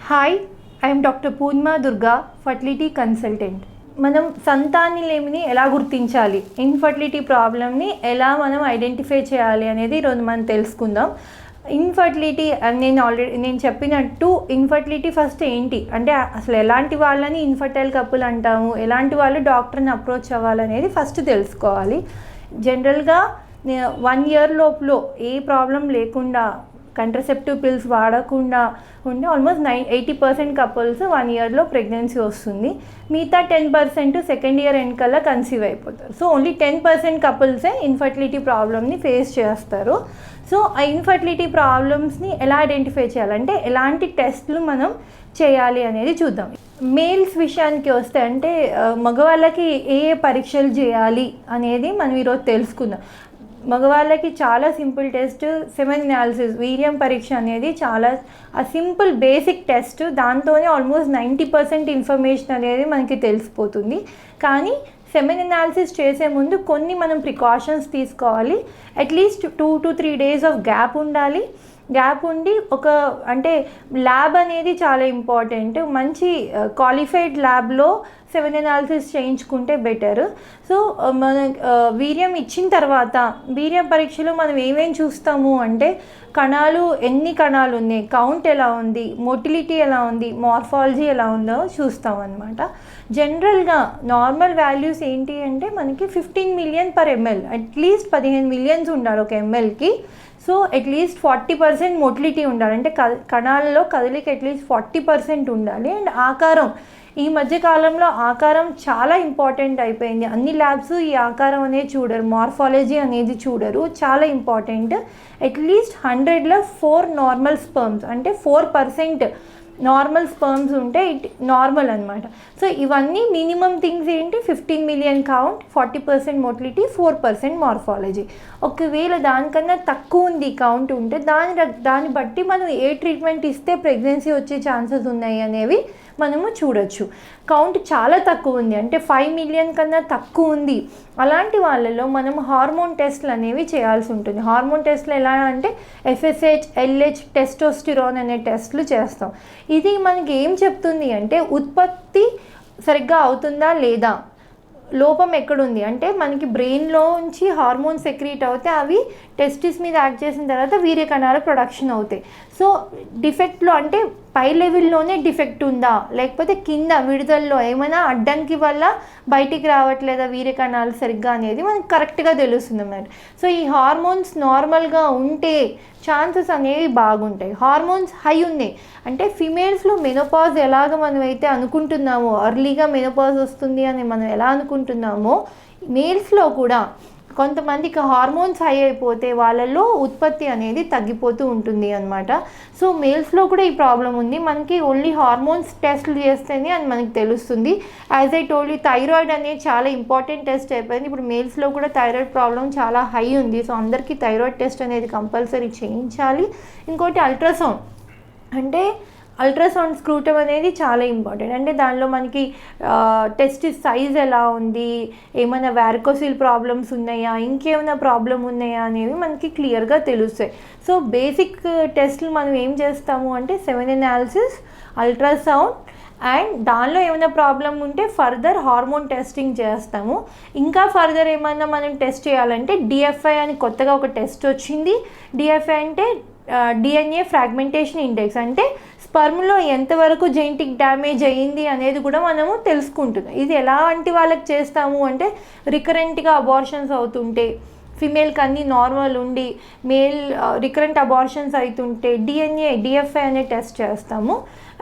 Hi, I'm doctor Purnima Durga, fertility consultant. మనం సంతానలేమిని ఎలా గుర్తించాలి, ఇన్ఫర్టిలిటీ ప్రాబ్లమ్ని ఎలా మనం ఐడెంటిఫై చేయాలి అనేది ఈరోజు మనం తెలుసుకుందాం. ఇన్ఫర్టిలిటీ నేను చెప్పినట్టు ఇన్ఫర్టిలిటీ ఫస్ట్ ఏంటి అంటే అసలు ఎలాంటి వాళ్ళని ఇన్ఫర్టైల్ కపుల్ అంటాము, ఎలాంటి వాళ్ళు డాక్టర్ని అప్రోచ్ అవ్వాలనేది ఫస్ట్ తెలుసుకోవాలి. జనరల్గా 1 year లోపల ఏ ప్రాబ్లం లేకుండా కంట్రసెప్టివ్ పిల్స్ వాడకుండా ఉంటే ఆల్మోస్ట్ 80% కపుల్స్ 1 yearలో ప్రెగ్నెన్సీ వస్తుంది. మిగతా 10% సెకండ్ ఇయర్ ఎండ్కల్లా కన్సీవ్ అయిపోతారు. సో ఓన్లీ 10% కపుల్సే ఇన్ఫర్టిలిటీ ప్రాబ్లమ్ని ఫేస్ చేస్తారు. సో ఆ ఇన్ఫర్టిలిటీ ప్రాబ్లమ్స్ని ఎలా ఐడెంటిఫై చేయాలంటే ఎలాంటి టెస్ట్లు మనం చేయాలి అనేది చూద్దాం. మేల్స్ విషయానికి వస్తే అంటే మగవాళ్ళకి ఏ పరీక్షలు చేయాలి అనేది మనం ఈరోజు తెలుసుకుందాం. మగవాళ్ళకి చాలా సింపుల్ టెస్ట్ సెమెన్ అనాలిసిస్, వీర్యం పరీక్ష అనేది చాలా సింపుల్ బేసిక్ టెస్ట్. దాంతోనే ఆల్మోస్ట్ 90% ఇన్ఫర్మేషన్ అనేది మనకి తెలిసిపోతుంది. కానీ సెమెన్ అనాలిసిస్ చేసే ముందు కొన్ని మనం ప్రికాషన్స్ తీసుకోవాలి. At least 2 to 3 days of gap ఉండాలి. గ్యాప్ ఉండి అంటే ల్యాబ్ అనేది చాలా ఇంపార్టెంట్. మంచి క్వాలిఫైడ్ ల్యాబ్లో సెమెన్ అనాలిసిస్ చేయించుకుంటే బెటర్. సో మన వీర్యం ఇచ్చిన తర్వాత వీర్యం పరీక్షలో మనం ఏమేమి చూస్తాము అంటే ఎన్ని కణాలు ఉన్నాయి, కౌంట్ ఎలా ఉంది, మోటిలిటీ ఎలా ఉంది, మార్ఫాలజీ ఎలా ఉందో చూస్తాం అన్నమాట. జనరల్గా నార్మల్ వాల్యూస్ ఏంటి అంటే మనకి 15 million per ml, at least 15 millions ఉండాలి ఒక ఎంఎల్కి. సో అట్లీస్ట్ 40% మోటిలిటీ ఉండాలి, అంటే కణాలలో కదలిక అట్లీస్ట్ 40% ఉండాలి. అండ్ ఆకారం, ఈ మధ్యకాలంలో ఆకారం చాలా ఇంపార్టెంట్ అయిపోయింది. అన్ని ల్యాబ్స్ ఈ ఆకారం అనేది చూడరు, మార్ఫాలజీ అనేది చూడరు, చాలా ఇంపార్టెంట్. అట్లీస్ట్ 100లో 4 నార్మల్ స్పర్మ్స్, అంటే 4% నార్మల్ స్పర్మ్స్ ఉంటే నార్మల్ అనమాట. సో ఇవన్నీ మినిమం థింగ్స్ ఏంటి, 15 million కౌంట్, 40% మోటిలిటీ, 4% మార్ఫాలజీ. ఒకవేళ దానికన్నా తక్కువ ఉంది కౌంట్ ఉంటే దాన్ని బట్టి మనం ఏ ట్రీట్మెంట్ ఇస్తే ప్రెగ్నెన్సీ వచ్చే ఛాన్సెస్ ఉన్నాయి అనేవి మనము చూడొచ్చు. కౌంట్ చాలా తక్కువ ఉంది అంటే 5 million కన్నా తక్కువ ఉంది, అలాంటి వాళ్ళలో మనం హార్మోన్ టెస్ట్లు అనేవి చేయాల్సి ఉంటుంది. హార్మోన్ టెస్ట్లు ఎలా అంటే FSH, LH, టెస్టోస్టిరోన్ అనే టెస్ట్లు చేస్తాం. ఇది మనకి ఏం చెప్తుంది అంటే ఉత్పత్తి సరిగ్గా అవుతుందా లేదా, లోపం ఎక్కడుంది అంటే మనకి బ్రెయిన్లోంచి హార్మోన్ సెక్రీట్ అవుతే అవి టెస్టిస్ మీద యాక్ట్ చేసిన తర్వాత వీర్య కణాలు ప్రొడక్షన్ అవుతాయి. సో డిఫెక్ట్లో అంటే పై లెవెల్లోనే డిఫెక్ట్ ఉందా, లేకపోతే కింద విడుదలలో ఏమైనా అడ్డంకి వల్ల బయటికి రావట్లేదా వీర్య కణాలు సరిగ్గా అనేది మనకు కరెక్ట్గా తెలుస్తుంది అన్నమాట. సో ఈ హార్మోన్స్ నార్మల్గా ఉంటే ఛాన్సెస్ అనేవి బాగుంటాయి. హార్మోన్స్ హై ఉన్నాయి అంటే ఫిమేల్స్లో మెనోపాజ్ ఎలాగ మనం అయితే అనుకుంటున్నామో, అర్లీగా మెనోపాజ్ వస్తుంది అని మనం ఎలా అనుకుంటున్నామో, మేల్స్లో కూడా కొంతమందికి హార్మోన్స్ హై అయిపోతే వాళ్ళల్లో ఉత్పత్తి అనేది తగ్గిపోతూ ఉంటుంది అనమాట. సో మేల్స్లో కూడా ఈ ప్రాబ్లం ఉంది. మనకి ఓన్లీ హార్మోన్స్ టెస్ట్లు చేస్తేనే అని మనకి తెలుస్తుంది. As I told you, thyroid అనేది చాలా ఇంపార్టెంట్ టెస్ట్ అయిపోయింది. ఇప్పుడు మేల్స్లో కూడా థైరాయిడ్ ప్రాబ్లం చాలా హై ఉంది. సో అందరికీ థైరాయిడ్ టెస్ట్ అనేది కంపల్సరీ చేయించాలి. ఇంకోటి అల్ట్రాసౌండ్, అంటే అల్ట్రాసౌండ్ స్క్రూటమ్ అనేది చాలా ఇంపార్టెంట్. అంటే దానిలో మనకి టెస్టిస్ సైజ్ ఎలా ఉంది, ఏమైనా వారికోసిల్ ప్రాబ్లమ్స్ ఉన్నాయా, ఇంకేమైనా ప్రాబ్లం ఉన్నాయా అనేవి మనకి క్లియర్గా తెలుస్తాయి. సో బేసిక్ టెస్ట్లు మనం ఏం చేస్తాము అంటే సెమెన్ అనాలిసిస్, అల్ట్రాసౌండ్, అండ్ దానిలో ఏమైనా ప్రాబ్లం ఉంటే ఫర్దర్ హార్మోన్ టెస్టింగ్ చేస్తాము. ఇంకా ఫర్దర్ ఏమైనా మనం టెస్ట్ చేయాలంటే DFI అని కొత్తగా ఒక టెస్ట్ వచ్చింది. DFI అంటే DNA ఫ్రాగ్మెంటేషన్ ఇండెక్స్, అంటే స్పర్మ్లో ఎంతవరకు జెనెటిక్ డ్యామేజ్ అయ్యింది అనేది కూడా మనము తెలుసుకుంటున్నాం. ఇది ఎలాంటి వాళ్ళకి చేస్తాము అంటే రికరెంట్గా అబార్షన్స్ అవుతుంటే, ఫిమేల్కి అన్నీ నార్మల్ ఉండి మేల్ రికరెంట్ అబార్షన్స్ అవుతుంటే DFI అనే టెస్ట్ చేస్తాము.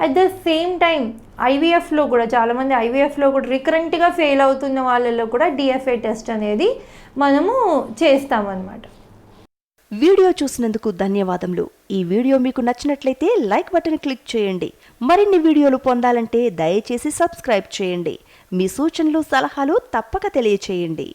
అట్ ద సేమ్ టైం IVFలో కూడా చాలామంది IVFలో కూడా రికరెంట్గా ఫెయిల్ అవుతున్న వాళ్ళలో కూడా DFI టెస్ట్ అనేది మనము చేస్తామన్నమాట. వీడియో చూసినందుకు ధన్యవాదములు. ఈ వీడియో మీకు నచ్చినట్లయితే లైక్ బటన్ క్లిక్ చేయండి. మరిన్ని వీడియోలు పొందాలంటే దయచేసి సబ్స్క్రైబ్ చేయండి. మీ సూచనలు, సలహాలు తప్పక తెలియచేయండి.